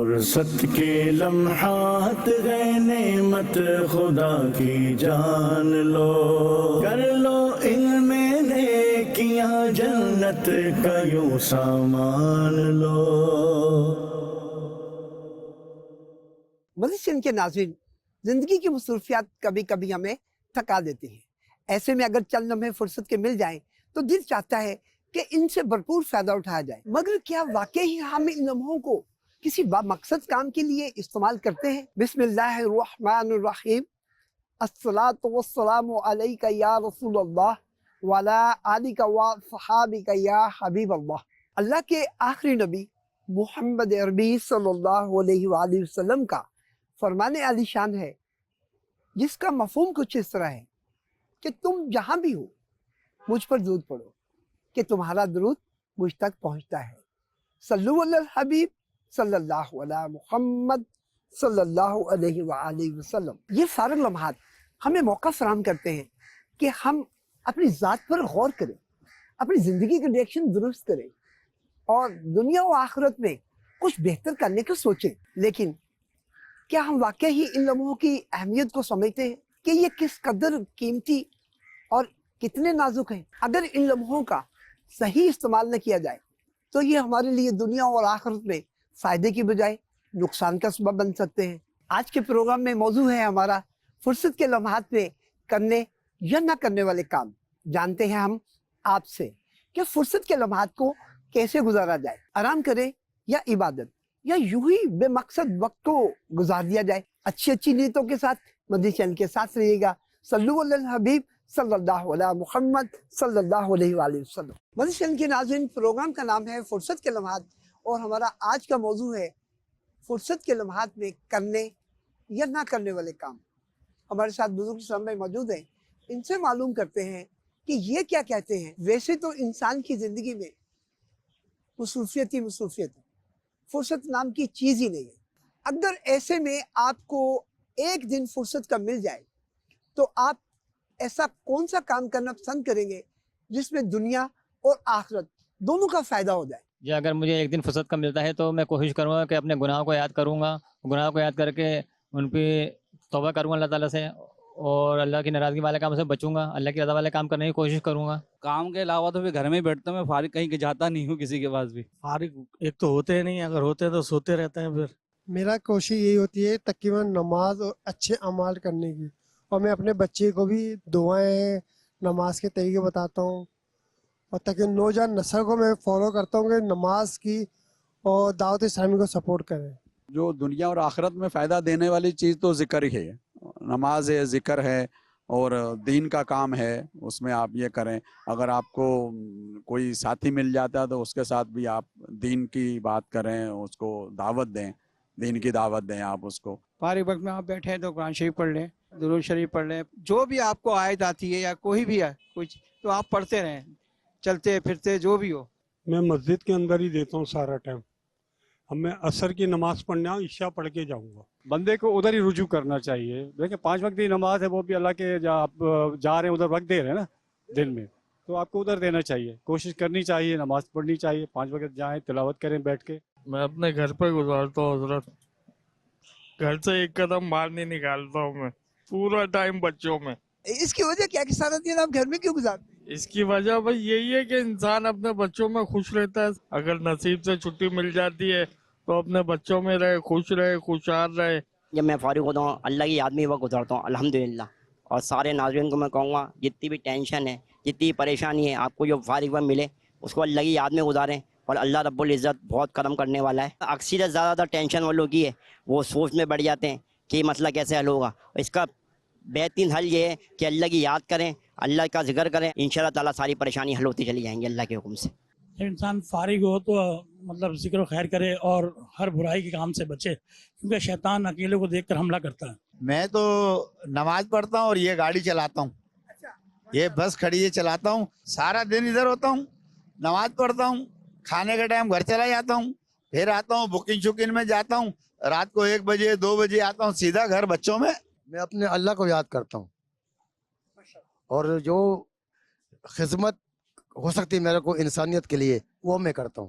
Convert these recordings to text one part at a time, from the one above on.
فرصت کے لمحات ہے نعمت خدا کی جان لو، کر لو علم نیکیاں جنت کا یوں سامان لو۔ مدرسین کے ناظرین، زندگی کی مصروفیات کبھی کبھی ہمیں تھکا دیتی ہیں۔ ایسے میں اگر چند لمحے فرصت کے مل جائیں تو دل چاہتا ہے کہ ان سے بھرپور فائدہ اٹھایا جائے، مگر کیا واقعی ہم ان لمحوں کو کسی با مقصد کام کے لیے استعمال کرتے ہیں؟ بسم اللہ الرحمن الرحیم، الصلاۃ والسلام علیک یا رسول اللہ وعلی آلک وصحابک یا حبیب اللہ۔ اللہ کے آخری نبی محمد عربی صلی اللہ علیہ وآلہ وسلم کا فرمان عالی شان ہے، جس کا مفہوم کچھ اس طرح ہے کہ تم جہاں بھی ہو مجھ پر درود پڑھو کہ تمہارا درود مجھ تک پہنچتا ہے۔ صلو علی الحبیب صلی اللہ علیہ محمد صلی اللہ علیہ وآلہ وسلم۔ یہ سارے لمحات ہمیں موقع فراہم کرتے ہیں کہ ہم اپنی ذات پر غور کریں، اپنی زندگی کے ڈائریکشن درست کریں اور دنیا و آخرت میں کچھ بہتر کرنے کو سوچیں۔ لیکن کیا ہم واقعی ہی ان لمحوں کی اہمیت کو سمجھتے ہیں کہ یہ کس قدر قیمتی اور کتنے نازک ہیں؟ اگر ان لمحوں کا صحیح استعمال نہ کیا جائے تو یہ ہمارے لیے دنیا اور آخرت میں فائدے کی بجائے نقصان کا سبب بن سکتے ہیں۔ آج کے پروگرام میں موضوع ہے ہمارا فرصت کے لمحات میں کرنے یا نہ کرنے والے کام۔ جانتے ہیں ہم آپ سے کہ فرصت کے لمحات کو کیسے گزارا جائے، آرام کرے یا عبادت، یا یوں ہی بے مقصد وقت کو گزار دیا جائے۔ اچھی نیتوں کے ساتھ مدنی چینل کے ساتھ رہیے گا۔ صلو علی الحبیب صلی اللہ علیہ محمد صلی اللہ علیہ وآلہ وسلم۔ مدنی چینل کے ناظرین، پروگرام کا نام ہے فرصت کے لمحات اور ہمارا آج کا موضوع ہے فرصت کے لمحات میں کرنے یا نہ کرنے والے کام۔ ہمارے ساتھ بزرگ سامنے موجود ہیں، ان سے معلوم کرتے ہیں کہ یہ کیا کہتے ہیں۔ ویسے تو انسان کی زندگی میں مصروفیت ہی مصروفیت ہے، فرصت نام کی چیز ہی نہیں ہے۔ اگر ایسے میں آپ کو ایک دن فرصت کا مل جائے تو آپ ایسا کون سا کام کرنا پسند کریں گے جس میں دنیا اور آخرت دونوں کا فائدہ ہو جائے؟ جی، اگر مجھے ایک دن فرصت کا ملتا ہے تو میں کوشش کروں گا کہ اپنے گناہوں کو یاد کروں گا، گناہوں کو یاد کر کے ان پہ توبہ کروں گا اللہ تعالیٰ سے، اور اللہ کی ناراضگی والے کام سے بچوں گا، اللہ کی رضا والے کام کرنے کی کوشش کروں گا۔ کام کے علاوہ تو پھر گھر میں ہی بیٹھتا ہوں، میں فارغ کہیں جاتا نہیں ہوں کسی کے پاس بھی۔ فارغ ایک تو ہوتے ہی نہیں، اگر ہوتے ہیں تو سوتے رہتے ہیں۔ پھر میرا کوشش یہی ہوتی ہے تقریباً نماز اور اچھے اعمال کرنے کی، اور میں اپنے بچے کو بھی دعائیں نماز کے طریقے بتاتا ہوں، اور تاکہ نوجوان نسل کو میں فالو کرتا ہوں کہ نماز کی اور دعوت اسلامی کو سپورٹ کریں۔ جو دنیا اور آخرت میں فائدہ دینے والی چیز تو ذکر ہی ہے، نماز ہے، ذکر ہے، اور دین کا کام ہے، اس میں آپ یہ کریں۔ اگر آپ کو کوئی ساتھی مل جاتا ہے تو اس کے ساتھ بھی آپ دین کی بات کریں، اس کو دعوت دیں، دین کی دعوت دیں آپ اس کو۔ فارغ وقت میں آپ بیٹھے ہیں تو قرآن شریف پڑھ لیں، درود شریف پڑھ لیں، جو بھی آپ کو آیت آتی ہے یا کوئی بھی ہے کچھ تو آپ پڑھتے رہیں، چلتے پھرتے جو بھی ہو۔ میں مسجد کے اندر ہی دیتا ہوں سارا ٹائم۔ اب میں عصر کی نماز پڑھنے آؤں، عشاء پڑھ کے جاؤں گا۔ بندے کو ادھر ہی رجوع کرنا چاہیے۔ دیکھیں 5 وقت کی نماز ہے، وہ بھی اللہ کے آپ جا رہے ہیں ادھر وقت دے رہے ہیں نا دن میں، تو آپ کو ادھر دینا چاہیے، کوشش کرنی چاہیے، نماز پڑھنی چاہیے، 5 وقت جائیں، تلاوت کریں بیٹھ کے۔ میں اپنے گھر پہ گزارتا ہوں حضرت، گھر سے ایک قدم باہر نہیں نکالتا ہوں، میں پورا ٹائم بچوں میں۔ اس کی وجہ کیا کہ سارا دن آپ گھر میں کیوں گزارتے ہیں؟ اس کی وجہ بھائی یہی ہے کہ انسان اپنے بچوں میں خوش رہتا ہے۔ اگر نصیب سے چھٹی مل جاتی ہے تو اپنے بچوں میں رہے، خوش رہے، خوشحال رہے۔ جب میں فارغ ہوتا ہوں اللہ کی یاد میں وقت گزارتا ہوں الحمدللہ۔ اور سارے ناظرین کو میں کہوں گا جتنی بھی ٹینشن ہے، جتنی پریشانی ہے، آپ کو جو فارغ وقت ملے اس کو اللہ کی یاد میں گزاریں، اور اللہ رب العزت بہت کرم کرنے والا ہے۔ اکثر زیادہ تر ٹینشن وہ لوگ کی ہے، وہ سوچ میں بڑھ جاتے ہیں کہ یہ مسئلہ کیسے حل ہوگا۔ اس کا بہترین حل یہ ہے کہ اللہ کی یاد کریں، اللہ کا ذکر کریں، انشاءاللہ تعالیٰ ساری پریشانی حل ہوتی چلی جائیں گی اللہ کے حکم سے۔ جب انسان فارغ ہو تو مطلب ذکر و خیر کرے اور ہر برائی کے کام سے بچے، کیونکہ شیطان اکیلے کو دیکھ کر حملہ کرتا ہے۔ میں تو نماز پڑھتا ہوں اور یہ گاڑی چلاتا ہوں، یہ بس کھڑی ہے چلاتا ہوں، سارا دن ادھر ہوتا ہوں، نماز پڑھتا ہوں، کھانے کے ٹائم گھر چلا جاتا ہوں، پھر آتا ہوں بکنگ شکنگ میں جاتا ہوں، رات کو 1 بجے 2 بجے آتا ہوں سیدھا گھر بچوں میں۔ میں اپنے اللہ کو یاد کرتا ہوں، اور جو خدمت ہو سکتی ہے میرے کو انسانیت کے لیے وہ میں کرتا ہوں۔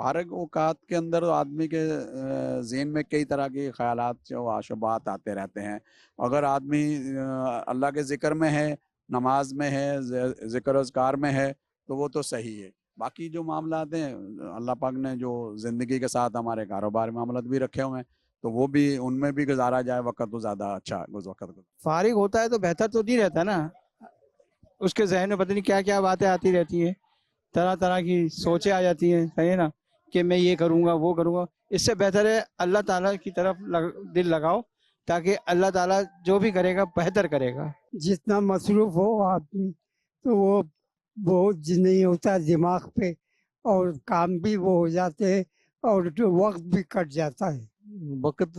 فارغ اوقات کے اندر آدمی کے ذہن میں کئی طرح کے خیالات و آشوبات آتے رہتے ہیں. اگر آدمی اللہ کے ذکر میں ہے، نماز میں ہے، ذکر اذکار میں ہے تو وہ تو صحیح ہے. باقی جو معاملات ہیں اللہ پاک نے جو زندگی کے ساتھ ہمارے کاروبار معاملات بھی رکھے ہوئے ہیں تو وہ بھی ان میں بھی گزارا جائے وقت تو زیادہ اچھا وقت. فارغ ہوتا ہے تو بہتر تو نہیں رہتا نا، اس کے ذہن میں پتہ نہیں کیا کیا باتیں آتی رہتی ہیں، طرح طرح کی سوچیں آ جاتی ہیں، صحیح ہے نا، کہ میں یہ کروں گا وہ کروں گا. اس سے بہتر ہے اللہ تعالیٰ کی طرف دل لگاؤ تاکہ اللہ تعالیٰ جو بھی کرے گا بہتر کرے گا. جتنا مصروف ہو آدمی تو وہ بوجھ نہیں ہوتا دماغ پہ، اور کام بھی وہ ہو جاتے ہیں اور وقت بھی کٹ جاتا ہے. وقت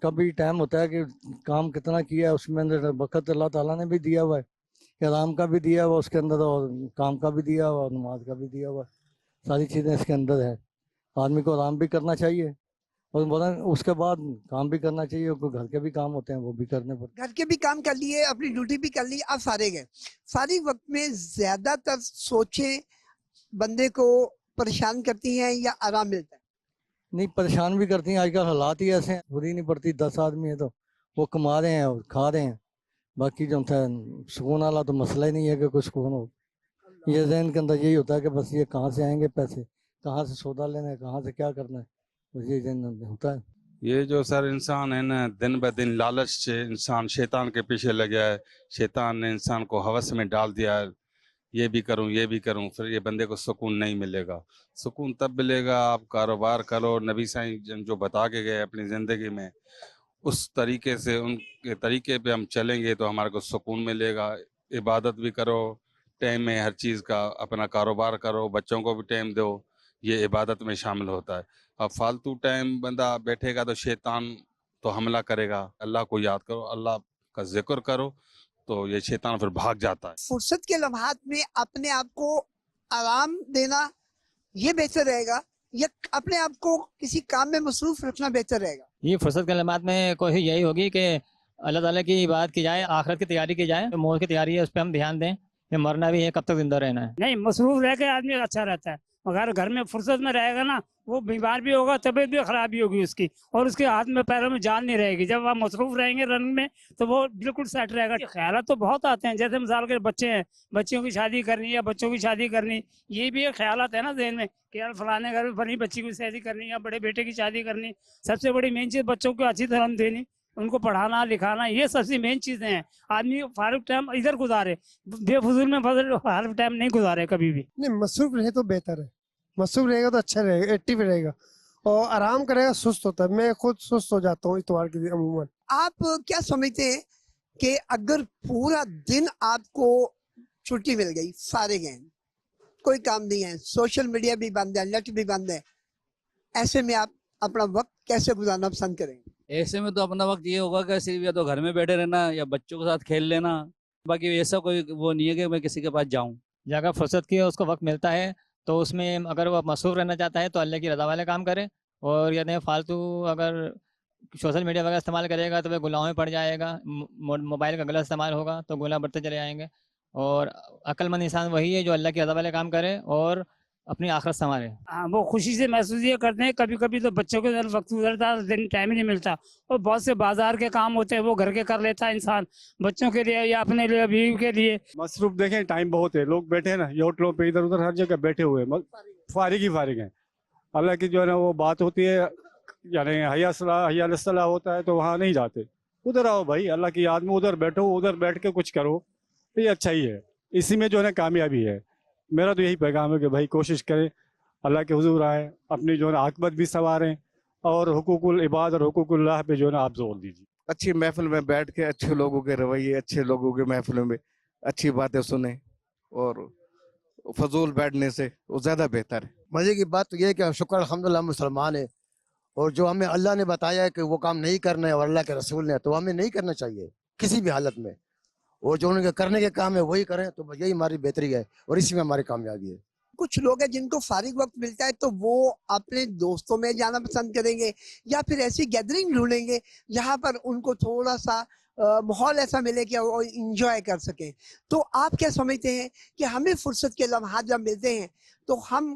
کا بھی ٹائم ہوتا ہے کہ کام کتنا کیا ہے، اس میں اندر وقت اللہ تعالیٰ نے بھی دیا ہوا ہے کہ آرام کا بھی دیا ہوا اس کے اندر، اور کام کا بھی دیا ہوا، اور نماز کا بھی دیا ہوا. ساری چیزیں اس کے اندر ہے. آدمی کو آرام بھی کرنا چاہیے اور اس کے بعد کام بھی کرنا چاہیے. گھر کے بھی کام ہوتے ہیں وہ بھی کرنے پڑتے ہیں. گھر کے بھی کام کر لیے، اپنی ڈیوٹی بھی کر لی، آپ فارغ ہیں. فارغ وقت میں زیادہ تر سوچیں بندے کو پریشان کرتی ہیں یا آرام ملتا ہے؟ نہیں، پریشان بھی کرتی ہیں. آج کل حالات ہی ایسے ہیں، بری نہیں پڑتی. 10 آدمی ہیں تو وہ کما رہے ہیں اور کھا رہے ہیں. باقی جو ہے سکون والا تو مسئلہ ہی نہیں ہے کہ کوئی سکون ہو. یہ ذہن کے اندر یہی ہوتا ہے کہ بس یہ کہاں سے آئیں گے پیسے، کہاں سے سودا لینا ہے، کہاں سے کیا کرنا ہے، بس یہ ذہن ہوتا ہے. یہ جو سر انسان ہے نا، دن بہ دن لالچ سے انسان شیطان کے پیچھے لگا ہے. شیطان نے انسان کو ہوس میں ڈال دیا ہے، یہ بھی کروں یہ بھی کروں. پھر یہ بندے کو سکون نہیں ملے گا. سکون تب ملے گا آپ کاروبار کرو. نبی صاحب جو بتا کے گئے اپنی زندگی میں، اس طریقے سے ان کے طریقے پہ ہم چلیں گے تو ہمارے کو سکون ملے گا. عبادت بھی کرو ٹائم میں، ہر چیز کا اپنا کاروبار کرو، بچوں کو بھی ٹائم دو، یہ عبادت میں شامل ہوتا ہے. اب فالتو ٹائم بندہ بیٹھے گا تو شیطان تو حملہ کرے گا. اللہ کو یاد کرو، اللہ کا ذکر کرو تو یہ شیطان پھر بھاگ جاتا ہے. فرصت کے لمحات میں اپنے آپ کو آرام دینا یہ بہتر رہے گا یا اپنے آپ کو کسی کام میں مصروف رکھنا بہتر رہے گا؟ یہ فرصت کے لمحات میں کوشش یہی ہوگی کہ اللہ تعالیٰ کی عبادت کی جائے، آخرت کی تیاری کی جائے. موت کی تیاری ہے اس پہ ہم دھیان دیں کہ مرنا بھی ہے، کب تک زندہ رہنا ہے. نہیں، مصروف رہ کے آدمی اچھا رہتا ہے، مگر گھر میں فرصت میں رہے گا نا وہ بیمار بھی ہوگا، طبیعت بھی خراب بھی ہوگی اس کی، اور اس کے ہاتھ میں پیروں میں جان نہیں رہے گی. جب آپ مصروف رہیں گے رنگ میں تو وہ بالکل سیٹ رہے گا. خیالات تو بہت آتے ہیں، جیسے مثال کے بچے ہیں، بچیوں کی شادی کرنی یا بچوں کی شادی کرنی، یہ بھی ایک خیالات ہے نا ذہن میں کہ یار فلانے گھر میں فلانی بچی کی شادی کرنی یا بڑے بیٹے کی شادی کرنی. سب سے بڑی مین چیز بچوں کو اچھی تعلیم دینی، ان کو پڑھانا لکھانا، یہ سب سے مین چیزیں ہیں. آدمی فارغ ٹائم ادھر گزارے، بے فضول میں فارغ ٹائم نہیں گزارے کبھی بھی. نہیں، مصروف رہے تو بہتر ہے. مصروف رہے گا تو اچھا رہے گا، ایکٹیو رہے گا. اور آرام کرے گا سست ہوتا ہے. میں خود سست ہو جاتا ہوں اتوار کے دن عموماً. آپ کیا سمجھتے ہیں کہ اگر پورا دن آپ کو چھٹی مل گئی، فارغ ہیں، کوئی کام نہیں ہے، سوشل میڈیا بھی بند ہے، نیٹ بھی بند ہے، ایسے میں آپ اپنا وقت کیسے گزارنا پسند کریں گے؟ ایسے میں تو اپنا وقت یہ ہوگا کہ صرف یا تو گھر میں بیٹھے رہنا یا بچوں کے ساتھ کھیل لینا. باقی ایسا کوئی وہ نہیں ہے کہ میں کسی کے پاس جاؤں. جگہ فرصت کی اس کو وقت ملتا ہے تو اس میں اگر وہ مصروف رہنا چاہتا ہے تو اللہ کی رضا والے کام کرے. اور یعنی فالتو اگر سوشل میڈیا وغیرہ استعمال کرے گا تو وہ گناہوں میں پڑ جائے گا. موبائل کا غلط استعمال ہوگا تو گناہ بڑھتے چلے جائیں گے. اور عقل مند انسان وہی ہے جو اللہ کی رضا والے کام کرے اور اپنی آخرت سنوارے. وہ خوشی سے محسوس یہ کرتے ہیں. کبھی کبھی تو بچوں کے ساتھ وقت گزرتا ہے، دن ٹائم ہی نہیں ملتا، اور بہت سے بازار کے کام ہوتے ہیں وہ گھر کے کر لیتا ہے انسان، بچوں کے لیے یا اپنے لیے بیوی کے لیے. مصروف دیکھیں ٹائم بہت ہے، لوگ بیٹھے ہیں نا ہوٹلوں پہ ادھر ادھر ہر جگہ بیٹھے ہوئے فارغ ہی فارغ ہیں. اللہ کی جو ہے نا وہ بات ہوتی ہے، یعنی حیا الصلاح ہوتا ہے تو وہاں نہیں جاتے. ادھر آؤ بھائی، اللہ کی یاد میں ادھر بیٹھو، ادھر بیٹھ کے کچھ کرو، یہ اچھا ہی ہے. اسی میں جو ہے نا کامیابی ہے. میرا تو یہی پیغام ہے کہ بھائی کوشش کریں، اللہ کے حضور آئیں، اپنی جو ہے نا عاقبت بھی سنواریں، اور حقوق العباد اور حقوق اللہ پہ جو ہے نا آپ زور دیجیے. اچھی محفل میں بیٹھ کے اچھے لوگوں کے رویے، اچھے لوگوں کے محفلوں میں اچھی باتیں سنیں، اور فضول بیٹھنے سے وہ زیادہ بہتر ہے. مزے کی بات تو یہ ہے کہ شکر الحمدللہ مسلمان ہیں، اور جو ہمیں اللہ نے بتایا ہے کہ وہ کام نہیں کرنا ہے اور اللہ کے رسول نے، تو ہمیں نہیں کرنا چاہیے کسی بھی حالت میں. اور جو ان کے کرنے کے کام ہے وہی کریں، تو یہی ہماری بہتری ہے اور اسی میں ہماری کامیابی ہے. کچھ لوگ ہیں جن کو فارغ وقت ملتا ہے تو وہ اپنے دوستوں میں جانا پسند کریں گے یا پھر ایسی گیدرنگ ڈھونڈیں گے جہاں پر ان کو تھوڑا سا ماحول ایسا ملے کہ وہ انجوائے کر سکیں. تو آپ کیا سمجھتے ہیں کہ ہمیں فرصت کے لمحات جب ملتے ہیں تو ہم